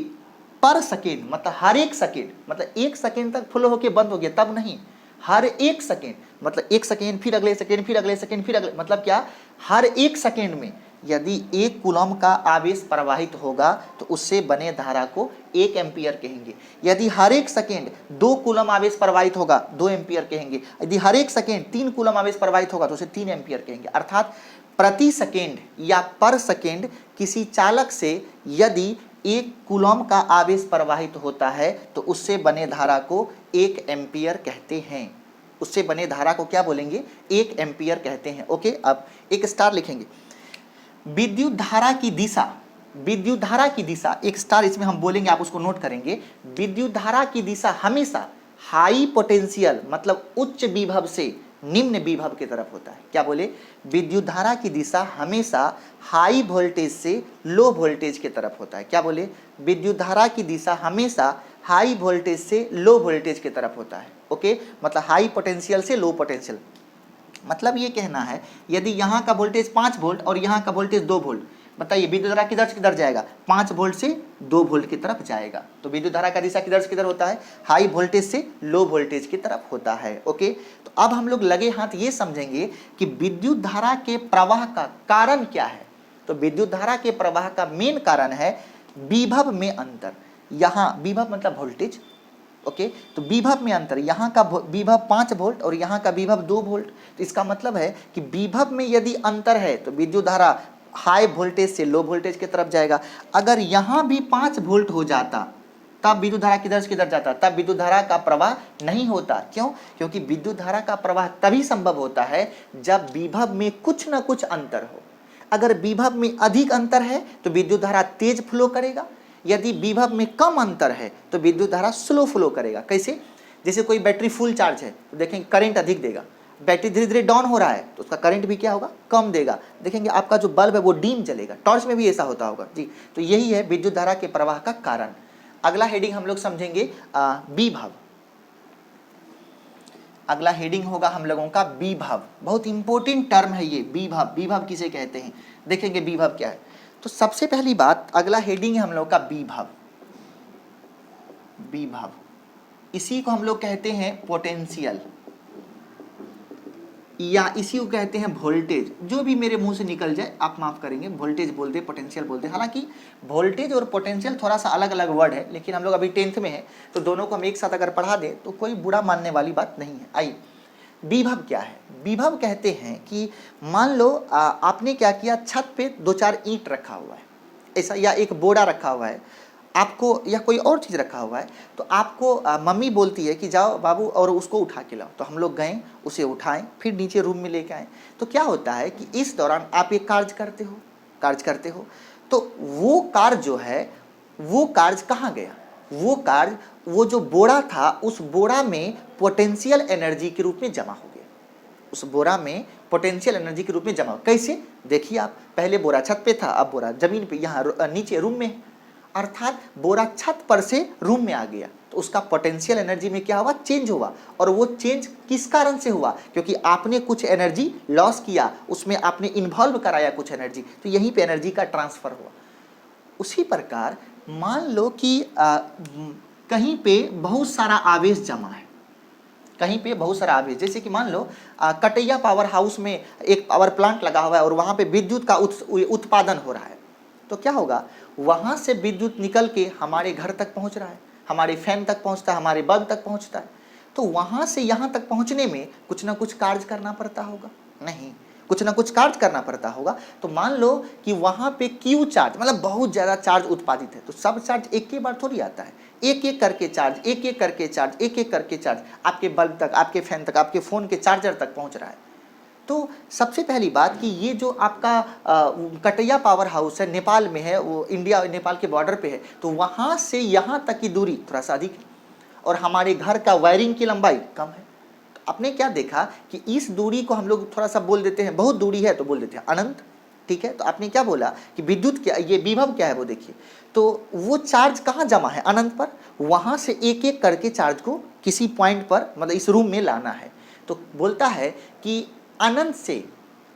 पर सेकेंड, मतलब हर 1 सेकेंड, मतलब 1 सेकेंड तक फ्लो होके बंद हो गया तब नहीं, हर 1 सेकेंड, मतलब 1 सेकेंड, फिर अगले सेकेंड, फिर अगले सेकेंड, फिर अगले, मतलब क्या, हर 1 सेकेंड में यदि 1 कूलम का आवेश प्रवाहित होगा तो उससे बने धारा को 1 एम्पियर कहेंगे। यदि हर 1 सेकेंड 2 कूलम आवेश प्रवाहित होगा 2 एम्पियर कहेंगे। यदि हर 1 सेकेंड 3 कूलम आवेश प्रवाहित होगा तो उसे 3 एम्पियर कहेंगे। अर्थात प्रति सेकेंड या पर सेकेंड किसी चालक से यदि 1 कूलम का आवेश प्रवाहित होता है तो उससे बने धारा को 1 एम्पियर कहते हैं। उससे बने धारा को क्या बोलेंगे? 1 एम्पियर कहते हैं। ओके, अब एक स्टार लिखेंगे। विद्युत धारा की दिशा, विद्युत धारा की दिशा, एक स्टार इसमें हम बोलेंगे, आप उसको नोट करेंगे। विद्युत धारा की दिशा हमेशा हाई पोटेंशियल, मतलब उच्च विभव से निम्न विभव की तरफ होता है। क्या बोले? विद्युत धारा की दिशा हमेशा हाई वोल्टेज से लो वोल्टेज की तरफ होता है। क्या बोले? विद्युत धारा की दिशा हमेशा हाई वोल्टेज से लो वोल्टेज की तरफ होता है। ओके, मतलब हाई पोटेंशियल से लो पोटेंशियल। मतलब ये कहना है यदि यहाँ का वोल्टेज 5 वोल्ट और यहाँ का वोल्टेज 2 वोल्ट, बताइए विद्युत धारा किधर से किधर जाएगा? 5 वोल्ट से 2 वोल्ट की तरफ जाएगा। तो विद्युत धारा का दिशा किधर से किधर होता है? हाई वोल्टेज से लो वोल्टेज की तरफ होता है। ओके, तो अब हम लोग लगे हाथ ये समझेंगे कि विद्युत धारा के प्रवाह का कारण क्या है। तो विद्युत धारा के प्रवाह का मेन कारण है विभव में अंतर। यहाँ विभव मतलब वोल्टेज। ओके, तो विभव में अंतर, यहाँ का विभव 5 वोल्ट और यहाँ का विभव 2 वोल्ट। तो इसका मतलब है कि विभव में यदि अंतर है तो विद्युत धारा हाई वोल्टेज से लो वोल्टेज की तरफ जाएगा। अगर यहाँ भी 5 वोल्ट हो जाता तब विद्युत धारा किधर से किधर जाता? तब विद्युत धारा का प्रवाह नहीं होता। क्यों? क्योंकि विद्युत धारा का प्रवाह तभी संभव होता है जब विभव में कुछ ना कुछ अंतर हो। अगर विभव में अधिक अंतर है तो विद्युत धारा तेज फ्लो करेगा, यदि विभव में कम अंतर है तो विद्युत धारा स्लो फ्लो करेगा। कैसे? जैसे कोई बैटरी फुल चार्ज है तो देखेंगे करंट अधिक देगा, बैटरी धीरे धीरे डाउन हो रहा है तो उसका करंट भी क्या होगा? कम देगा। देखेंगे आपका जो बल्ब है वो डीम जलेगा। टॉर्च में भी ऐसा होता होगा जी। तो यही है विद्युत धारा के प्रवाह का कारण। अगला हेडिंग हम लोग समझेंगे विभव। अगला हेडिंग होगा हम लोगों का विभव। बहुत इंपॉर्टेंट टर्म है ये विभव। विभव किसे कहते हैं देखेंगे, विभव क्या है। तो सबसे पहली बात, अगला हेडिंग है हम लोग का विभव। विभव, इसी को हम लोग कहते हैं पोटेंशियल या इसी को कहते हैं वोल्टेज। जो भी मेरे मुंह से निकल जाए आप माफ करेंगे, वोल्टेज बोलते पोटेंशियल बोलते। हालांकि वोल्टेज और पोटेंशियल थोड़ा सा अलग अलग वर्ड है, लेकिन हम लोग अभी 10th में है तो दोनों को हम एक साथ अगर पढ़ा दें तो कोई बुरा मानने वाली बात नहीं है। आइए, विभव क्या है? विभव कहते हैं कि मान लो आपने क्या किया, छत पे 2-4 ईंट रखा हुआ है ऐसा, या एक बोरा रखा हुआ है आपको, या कोई और चीज़ रखा हुआ है, तो आपको मम्मी बोलती है कि जाओ बाबू और उसको उठा के लाओ। तो हम लोग गए, उसे उठाएं, फिर नीचे रूम में लेके आए। तो क्या होता है कि इस दौरान आप एक कार्य करते हो तो वो कार्य जो है वो कार्य कहाँ गया? वो कार्य, वो जो बोरा था उस बोरा में पोटेंशियल एनर्जी के रूप में जमा हो गया। उस बोरा में पोटेंशियल एनर्जी के रूप में जमा। कैसे? देखिए आप, पहले बोरा छत पे था, अब बोरा जमीन पे, यहाँ नीचे रूम में है। अर्थात बोरा छत पर से रूम में आ गया तो उसका पोटेंशियल एनर्जी में क्या हुआ? चेंज हुआ। और वो चेंज किस कारण से हुआ? क्योंकि आपने कुछ एनर्जी लॉस किया, उसमें आपने इन्वॉल्व कराया कुछ एनर्जी, तो यहीं पे एनर्जी का ट्रांसफर हुआ। उसी प्रकार मान लो कि कहीं पे बहुत सारा आवेश जमा है, कहीं पे बहुत सारा आवेश, जैसे कि मान लो कटैया पावर हाउस में एक पावर प्लांट लगा हुआ है और वहाँ पे विद्युत का उत्पादन हो रहा है। तो क्या होगा? वहाँ से विद्युत निकल के हमारे घर तक पहुँच रहा है, हमारे फैन तक पहुँचता है, हमारे बल्ब तक पहुँचता है। तो वहाँ से यहाँ तक पहुँचने में कुछ ना कुछ कार्य करना पड़ता होगा? नहीं, कुछ ना कुछ कार्य करना पड़ता होगा। तो मान लो कि वहाँ पे क्यू चार्ज, मतलब बहुत ज़्यादा चार्ज उत्पादित है, तो सब चार्ज एक ही बार थोड़ी आता है, एक एक करके चार्ज, एक एक करके चार्ज, एक एक करके चार्ज आपके बल्ब तक, आपके फैन तक, आपके फ़ोन के चार्जर तक पहुँच रहा है। तो सबसे पहली बात कि ये जो आपका कटैया पावर हाउस है, नेपाल में है, वो इंडिया नेपाल के बॉर्डर पे है, तो वहाँ से यहाँ तक की दूरी थोड़ा सा अधिक है और हमारे घर का वायरिंग की लंबाई कम है। तो आपने क्या देखा कि इस दूरी को हम लोग थोड़ा सा बोल देते हैं, बहुत दूरी है तो बोल देते हैं अनंत, ठीक है। तो आपने क्या बोला कि विद्युत क्या, ये विभव क्या है वो देखिए। तो वो चार्ज कहाँ जमा है, अनंत पर, वहाँ से एक एक करके चार्ज को किसी पॉइंट पर मतलब इस रूम में लाना है। तो बोलता है कि अनंत से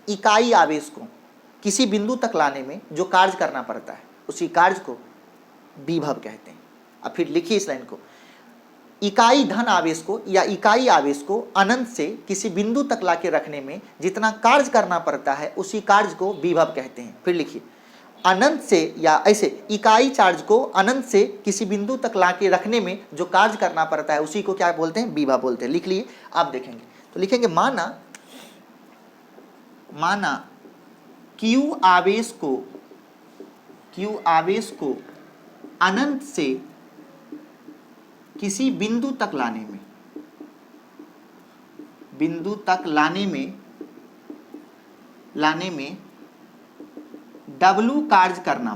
इकाई आवेश को किसी बिंदु तक लाने में जो कार्य करना पड़ता है उसी कार्य को विभव कहते हैं। अब फिर लिखिए इस लाइन को, इकाई धन आवेश को या इकाई आवेश को अनंत से किसी बिंदु तक लाके रखने में जितना कार्य करना पड़ता है उसी कार्य को विभव कहते हैं। फिर लिखिए, अनंत से या ऐसे इकाई चार्ज को अनंत से किसी बिंदु तक लाके रखने में जो कार्य करना पड़ता है उसी को क्या बोलते हैं, विभव बोलते हैं। लिख लिए, आप देखेंगे तो लिखेंगे माना Q आवेश को अनंत से किसी बिंदु तक लाने में W कार्य करना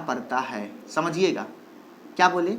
पड़ता है। समझिएगा क्या बोले,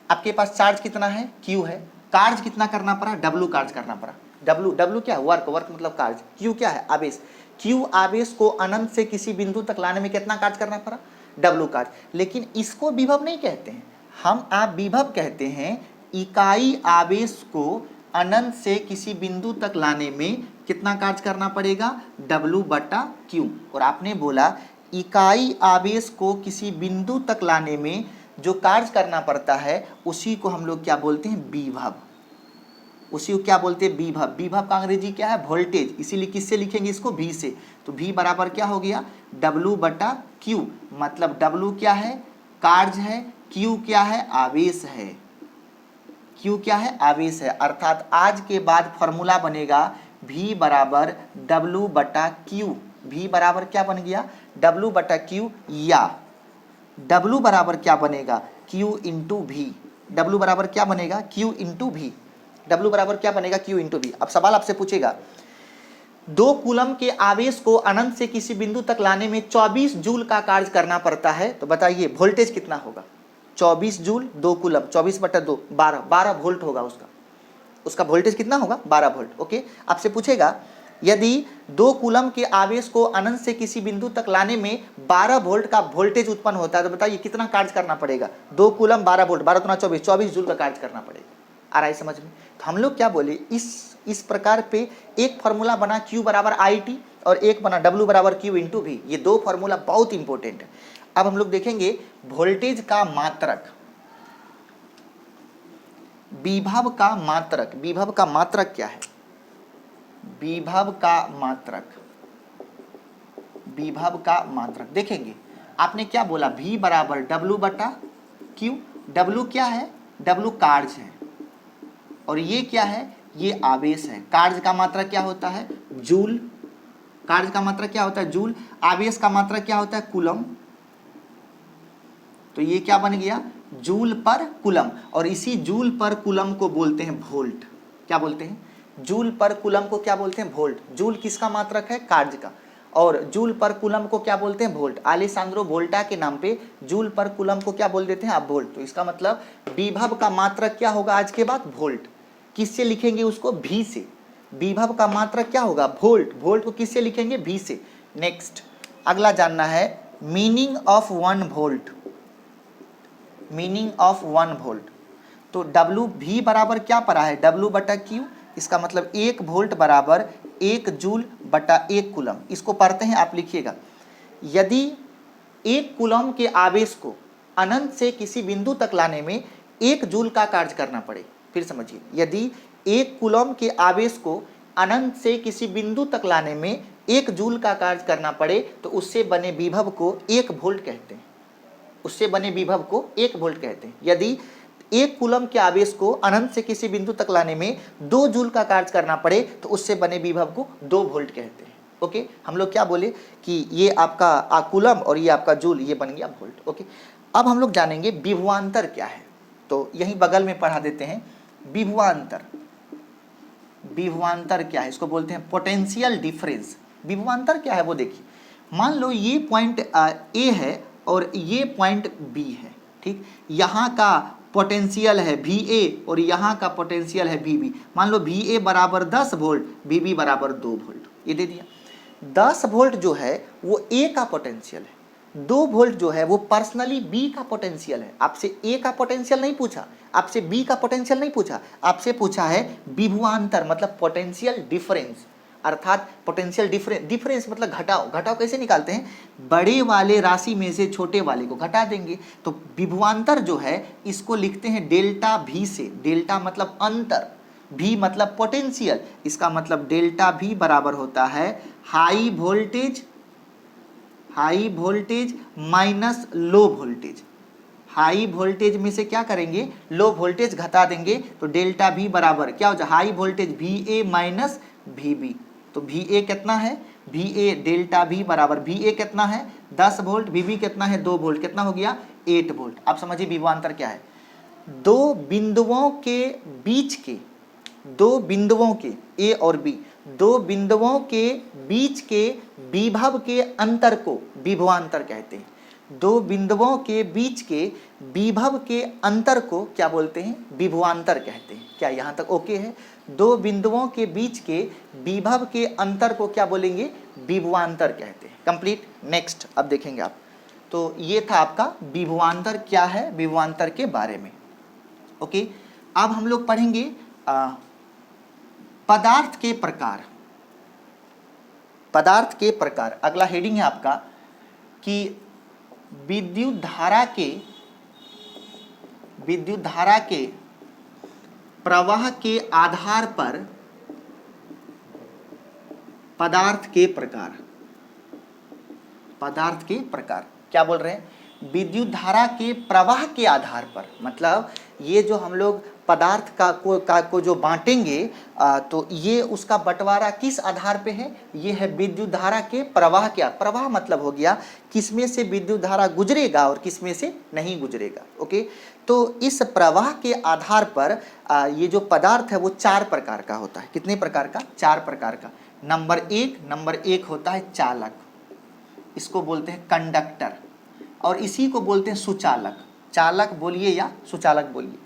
आपके पास चार्ज कितना है, Q है, कार्य कितना करना पड़ा, W कार्य करना पड़ा। W क्या है, वर्क मतलब कार्य। Q क्या है, आवेश। Q आवेश को अनंत से किसी बिंदु तक लाने में कितना कार्य करना पड़ा, W कार्य। लेकिन इसको विभव नहीं कहते हैं, आप विभव कहते हैं इकाई आवेश को अनंत से किसी बिंदु तक लाने में कितना कार्य करना पड़ेगा, W/Q। और आपने बोला इकाई आवेश को किसी बिंदु तक लाने में जो कार्य करना पड़ता है उसी को हम लोग क्या बोलते हैं, विभव। उसी को क्या बोलते हैं, विभव। विभव का अंग्रेजी क्या है, वोल्टेज। इसीलिए किससे लिखेंगे इसको, V से। तो V बराबर क्या हो गया, W/Q। मतलब W क्या है, कार्य है, Q क्या है, आवेश है। Q क्या है, आवेश है। अर्थात आज के बाद फॉर्मूला बनेगा V बराबर W/Q। V बराबर क्या बन गया, W/Q, या W बराबर क्या बनेगा, Q इंटू V। W बराबर क्या बनेगा, Q इंटू V। W बराबर क्या बनेगा, Q इंटू V। अब सवाल आपसे पूछेगा, 2 कूलम के आवेश को अनंत से किसी बिंदु तक लाने में 24 जूल का कार्य करना पड़ता है, तो बताइए वोल्टेज कितना होगा। 24 जूल 2 कूलम, 24/2 12 वोल्ट होगा उसका वोल्टेज कितना होगा, 12 वोल्ट। ओके, आपसे पूछेगा यदि 2 कूलम के आवेश को अनंत से किसी बिंदु तक लाने में 12 वोल्ट का वोल्टेज उत्पन्न होता है, तो बताइए कितना कार्य करना पड़ेगा। 2 कूलम 12 वोल्ट, 12 दूना 24, 24 जूल का कार्य करना पड़ेगा। आ रहा है समझ में। तो हम लोग क्या बोले, इस प्रकार पे एक फॉर्मूला बना Q बराबर IT और एक बना W बराबर Q इंटू V। ये 2 फॉर्मूला बहुत इंपॉर्टेंट है। अब हम लोग देखेंगे वोल्टेज का मात्रक, विभव का मात्रक। विभव का मात्रक क्या है, विभव का मात्रक देखेंगे। आपने क्या बोला, V बराबर W/Q। W क्या है, W कार्य है, और ये क्या है, ये आवेश है। कार्य का मात्रक क्या होता है, जूल। कार्य का मात्रक क्या होता है, जूल। आवेश का मात्रक क्या होता है, कूलम। तो ये क्या बन गया, जूल पर कूलम। और इसी जूल पर कूलम को बोलते हैं वोल्ट। क्या बोलते हैं, जूल पर कूलम को क्या बोलते हैं, वोल्ट। जूल किसका मात्रक है, कार्य का, और जूल पर कूलम को क्या बोलते हैं, वोल्ट। अलेसांद्रो वोल्टा के नाम पे जूल पर कूलम को क्या बोल देते हैं आप, वोल्ट। तो इसका मतलब विभव का मात्रक क्या होगा आज के बाद, वोल्ट। किससे लिखेंगे उसको, V से। विभव का मात्रक क्या होगा, वोल्ट। वोल्ट को किससे लिखेंगे, V से। नेक्स्ट अगला जानना है meaning of 1 volt. Meaning of 1 volt, तो V बराबर क्या पड़ा है, W/Q। इसका मतलब 1 वोल्ट बराबर 1 जूल/1 कूलम। इसको पढ़ते हैं, आप लिखिएगा। यदि 1 कूलम के आवेश को अनंत से किसी बिंदु तक लाने में 1 जूल का कार्य करना पड़े, फिर समझिए, यदि 1 कूलम के आवेश को अनंत से किसी बिंदु तक लाने में 1 जूल का कार्य करना पड़े, तो उससे बने विभव को 1 वोल्ट कहते हैं। उससे बने विभव को 1 वोल्ट कहते हैं। यदि 1 कूलम के आवेश को अनंत से किसी बिंदु तक लाने में 2 जूल का कार्य करना पड़े, तो उससे बने विभव को 2 वोल्ट कहते हैं। ओके, हम लोग क्या बोले कि ये आपका कूलम और ये आपका जूल, ये बन गया वोल्ट। ओके, अब हम लोग जानेंगे विभवांतर क्या है। तो यहीं बगल में पढ़ा देते हैं विभवांतर। विभवांतर क्या है, इसको बोलते हैं पोटेंशियल डिफरेंस। विभवांतर क्या है वो देखिए। मान लो ये पॉइंट A है और ये पॉइंट B है, ठीक। यहाँ का पोटेंशियल है VA और यहाँ का पोटेंशियल है VB। मान लो VA बराबर 10 वोल्ट, VB बराबर 2 वोल्ट, ये दे दिया। 10 वोल्ट जो है वो ए का पोटेंशियल है, 2 वोल्ट जो है वो पर्सनली बी का पोटेंशियल है। आपसे ए का पोटेंशियल नहीं पूछा, आपसे बी का पोटेंशियल नहीं पूछा, आपसे पूछा है विभवांतर मतलब पोटेंशियल डिफरेंस, अर्थात पोटेंशियल डिफरेंस मतलब घटाव। घटाव कैसे निकालते हैं, बड़े वाले राशि में से छोटे वाले को घटा देंगे। तो विभवांतर जो है इसको लिखते हैं डेल्टा वी से, डेल्टा मतलब अंतर, भी मतलब पोटेंशियल, इसका मतलब डेल्टा भी बराबर होता है high voltage minus low voltage. High voltage में से क्या करेंगे, लो वोल्टेज घटा देंगे, तो डेल्टा भी बराबर क्या हो जाए, high voltage V A minus V B. तो वी ए कितना है, वी ए डेल्टा भी बराबर, वी ए कितना है 10 वोल्ट, वी बी कितना है 2 वोल्ट, कितना हो गया 8 वोल्ट। आप समझिए विभवांतर क्या है, दो बिंदुओं के बीच के, दो बिंदुओं के ए और बी, दो बिंदुओं के बीच के विभव के अंतर को विभवांतर कहते हैं। दो बिंदुओं के बीच के विभव के अंतर को क्या बोलते हैं, विभवांतर कहते हैं। क्या यहाँ तक ओके है, दो बिंदुओं के बीच के विभव के अंतर को क्या बोलेंगे, विभवांतर कहते हैं। कंप्लीट। नेक्स्ट अब देखेंगे आप, तो ये था आपका विभवांतर क्या है, विभवांतर के बारे में। ओके, अब हम लोग पढ़ेंगे पदार्थ के प्रकार। पदार्थ के प्रकार, अगला हेडिंग है आपका कि विद्युत धारा के प्रवाह के आधार पर पदार्थ के प्रकार। पदार्थ के प्रकार क्या बोल रहे हैं, विद्युत धारा के प्रवाह के आधार पर, मतलब ये जो हम लोग पदार्थ को जो बांटेंगे तो ये उसका बंटवारा किस आधार पे है, ये है विद्युत धारा के प्रवाह। क्या प्रवाह मतलब हो गया किसमें से विद्युत धारा गुजरेगा और किसमें से नहीं गुजरेगा। ओके, तो इस प्रवाह के आधार पर ये जो पदार्थ है वो 4 प्रकार का होता है। कितने प्रकार का, 4 प्रकार का। नंबर एक होता है चालक, इसको बोलते हैं कंडक्टर, और इसी को बोलते हैं सुचालक। चालक बोलिए या सुचालक बोलिए।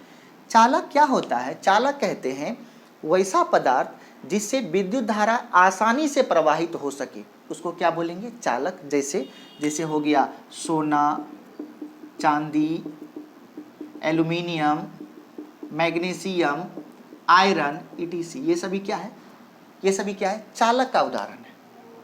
चालक क्या होता है, चालक कहते हैं वैसा पदार्थ जिससे विद्युत धारा आसानी से प्रवाहित हो सके, उसको क्या बोलेंगे, चालक। जैसे हो गया सोना, चांदी, एल्यूमिनियम, मैग्नीशियम, आयरन, ईटीसी, ये सभी क्या है, ये सभी क्या है, चालक का उदाहरण है।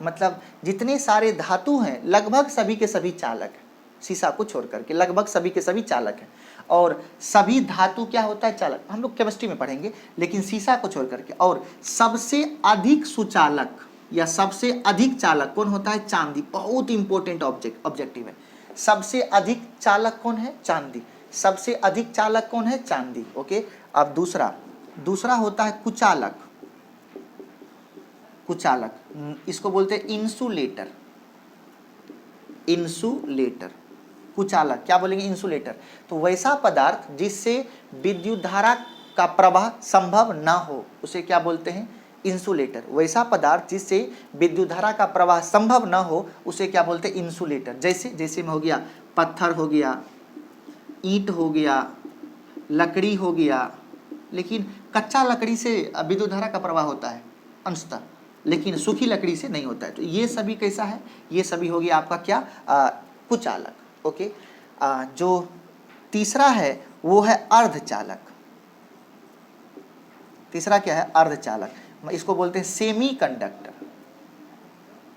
मतलब जितने सारे धातु हैं लगभग सभी के सभी चालक हैं, शीशा को छोड़ करके लगभग सभी के सभी चालक हैं। और सभी धातु क्या होता है, चालक, हम लोग केमिस्ट्री में पढ़ेंगे, लेकिन शीशा को छोड़ करके। और सबसे अधिक सुचालक या सबसे अधिक चालक कौन होता है, चांदी। बहुत इंपॉर्टेंट ऑब्जेक्टिव है। सबसे अधिक चालक कौन है, चांदी। सबसे अधिक चालक कौन है, चांदी। ओके, अब दूसरा होता है कुचालक। इसको बोलते हैं इंसुलेटर। कुचालक क्या बोलेंगे, इंसुलेटर। तो वैसा पदार्थ जिससे विद्युत धारा का प्रवाह संभव ना हो उसे क्या बोलते हैं, इंसुलेटर। वैसा पदार्थ जिससे विद्युत धारा का प्रवाह संभव ना हो उसे क्या बोलते हैं, इंसुलेटर। जैसे में हो गया पत्थर, हो गया ईंट, हो गया लकड़ी, हो गया। लेकिन कच्चा लकड़ी से विद्युत धारा का प्रवाह होता है अंशतः, लेकिन सूखी लकड़ी से नहीं होता है। तो ये सभी कैसा है, ये सभी हो गया आपका क्या, कुचालक। ओके, जो तीसरा है वो है अर्धचालक। तीसरा क्या है, अर्धचालक। इसको बोलते हैं सेमी कंडक्टर।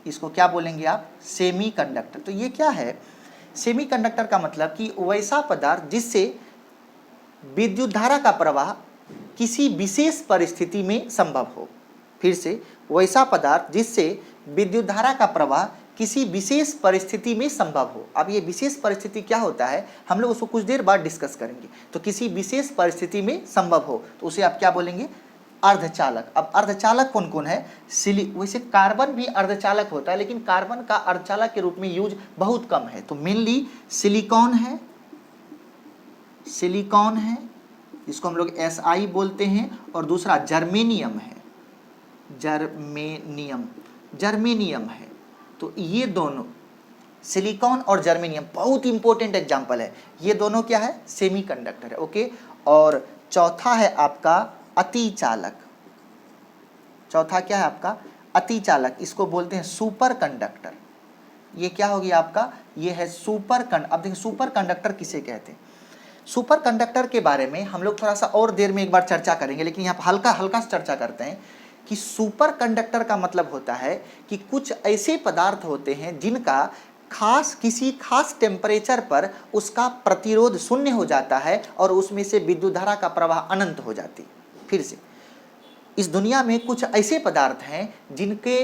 इसको क्या बोलेंगे आप, सेमी कंडक्टर। तो ये क्या है, सेमी कंडक्टर का मतलब कि वैसा पदार्थ जिससे विद्युत धारा का प्रवाह किसी विशेष परिस्थिति में संभव हो। फिर से, वैसा पदार्थ जिससे विद्युत धारा का प्रवाह किसी विशेष परिस्थिति में संभव हो। अब ये विशेष परिस्थिति क्या होता है, हम लोग उसको कुछ देर बाद डिस्कस करेंगे। तो किसी विशेष परिस्थिति में संभव हो तो उसे आप क्या बोलेंगे, अर्धचालक। अब अर्धचालक कौन कौन है, वैसे कार्बन भी अर्धचालक होता है, लेकिन कार्बन का अर्धचालक के रूप में यूज बहुत कम है। तो मेनली सिलिकॉन है, इसको हम लोग SI बोलते हैं, और दूसरा जर्मेनियम है, जर्मेनियम है। तो ये दोनों सिलिकॉन और जर्मेनियम बहुत इंपॉर्टेंट एग्जांपल है। ये दोनों क्या है, सेमीकंडक्टर है। ओके, और चौथा है आपका अतिचालक। चौथा क्या है आपका, अति चालक, इसको बोलते हैं सुपर कंडक्टर। ये क्या हो गया आपका, ये है सुपर कंडक्टर। अब देखिए सुपर कंडक्टर किसे कहते हैं। सुपर कंडक्टर के बारे में हम लोग थोड़ा सा और देर में एक बार चर्चा करेंगे, लेकिन यहाँ पर हल्का हल्का चर्चा करते हैं कि सुपर कंडक्टर का मतलब होता है कि कुछ ऐसे पदार्थ होते हैं जिनका किसी खास टेम्परेचर पर उसका प्रतिरोध शून्य हो जाता है और उसमें से विद्युत धारा का प्रवाह अनंत हो जाती। फिर से, इस दुनिया में कुछ ऐसे पदार्थ हैं जिनके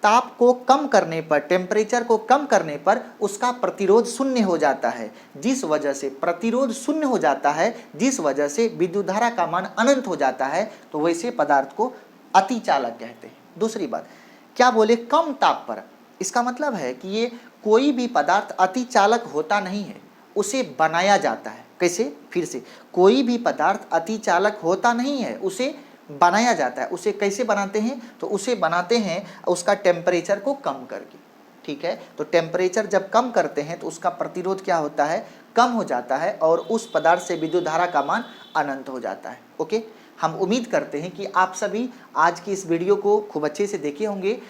ताप को कम करने पर, टेम्परेचर को कम करने पर उसका प्रतिरोध शून्य हो जाता है, जिस वजह से प्रतिरोध शून्य हो जाता है, जिस वजह से विद्युत धारा का मान अनंत हो जाता है, तो वैसे पदार्थ को अति चालक कहते हैं। दूसरी बात, क्या बोले, कम ताप पर, इसका मतलब है कि ये कोई भी पदार्थ अति चालक होता नहीं है, उसे बनाया जाता है। कैसे, फिर से, कोई भी पदार्थ अति चालक होता नहीं है, उसे बनाया जाता है। उसे कैसे बनाते हैं, तो उसे बनाते हैं उसका टेम्परेचर को कम करके। ठीक है, तो टेम्परेचर जब कम करते हैं तो उसका प्रतिरोध क्या होता है, कम हो जाता है और उस पदार्थ से विद्युत धारा का मान अनंत हो जाता है। ओके, हम उम्मीद करते हैं कि आप सभी आज की इस वीडियो को खूब अच्छे से देखे होंगे,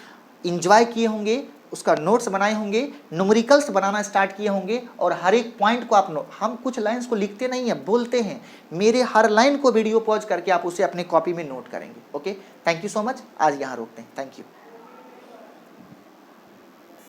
इंजॉय किए होंगे, उसका नोट्स बनाए होंगे, न्यूमेरिकल्स बनाना स्टार्ट किए होंगे और हर एक पॉइंट को आप हम कुछ लाइंस को लिखते नहीं हैं, बोलते हैं। मेरे हर लाइन को वीडियो पॉज करके आप उसे अपने कॉपी में नोट करेंगे। Okay, thank you so much. आज यहाँ रोकते हैं। Thank you.